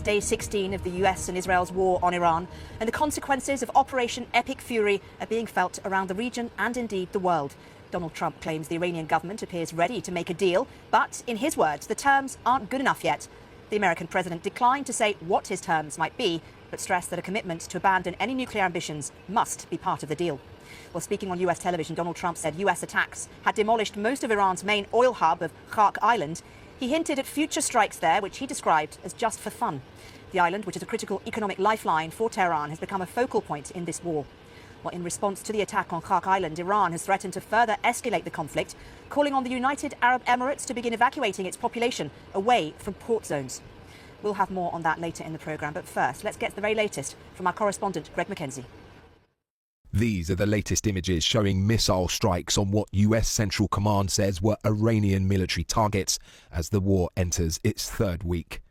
day 16 of the US and Israel's war on Iran, and the consequences of Operation Epic Fury are being felt around the region and indeed the world. Donald Trump claims the Iranian government appears ready to make a deal, but in his words, the terms aren't good enough yet. The American president declined to say what his terms might be, but stressed that a commitment to abandon any nuclear ambitions must be part of the deal. Well, speaking on US television, Donald Trump said US attacks had demolished most of Iran's main oil hub of Khark Island. He hinted at future strikes there, which he described as just for fun. The island, which is a critical economic lifeline for Tehran, has become a focal point in this war. Well, in response to the attack on Khark Island, Iran has threatened to further escalate the conflict, calling on the United Arab Emirates to begin evacuating its population away from port zones. We'll have more on that later in the programme, but first, let's get the very latest from our correspondent, Greg Mackenzie. These are the latest images showing missile strikes on what US Central Command says were Iranian military targets as the war enters its third week.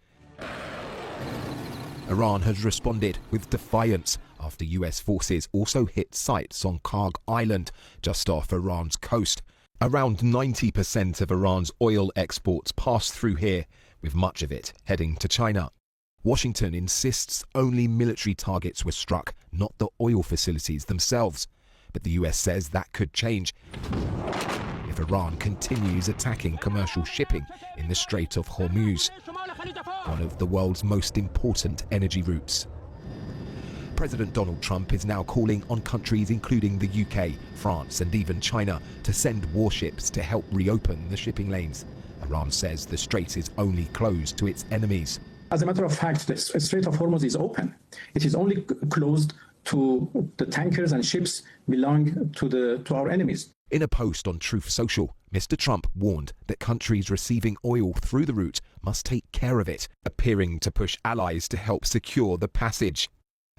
Iran has responded with defiance after US forces also hit sites on Khark Island, just off Iran's coast. Around 90% of Iran's oil exports pass through here, with much of it heading to China. Washington insists only military targets were struck, not the oil facilities themselves. But the US says that could change if Iran continues attacking commercial shipping in the Strait of Hormuz, one of the world's most important energy routes. President Donald Trump is now calling on countries including the UK, France and even China to send warships to help reopen the shipping lanes. Iran says the strait is only closed to its enemies. As a matter of fact, the Strait of Hormuz is open. It is only closed to the tankers and ships belong to our enemies. In a post on Truth Social, Mr. Trump warned that countries receiving oil through the route must take care of it, appearing to push allies to help secure the passage.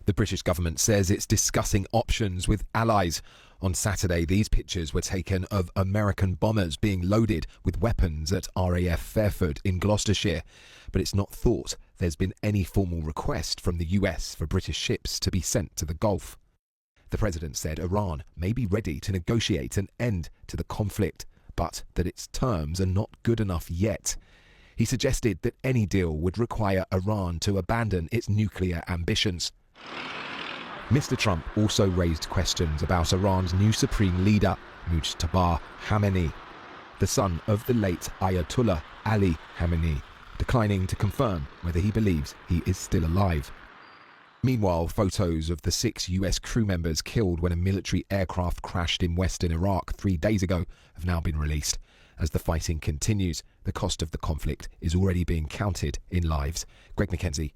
The British government says it's discussing options with allies. On Saturday, these pictures were taken of American bombers being loaded with weapons at RAF Fairford in Gloucestershire, but it's not thought there's been any formal request from the US for British ships to be sent to the Gulf. The president said Iran may be ready to negotiate an end to the conflict, but that its terms are not good enough yet. He suggested that any deal would require Iran to abandon its nuclear ambitions. Mr. Trump also raised questions about Iran's new supreme leader, Mujtaba Khamenei, the son of the late Ayatollah Ali Khamenei, declining to confirm whether he believes he is still alive. Meanwhile, photos of the 6 US crew members killed when a military aircraft crashed in western Iraq 3 days ago have now been released. As the fighting continues, the cost of the conflict is already being counted in lives. Greg Mackenzie,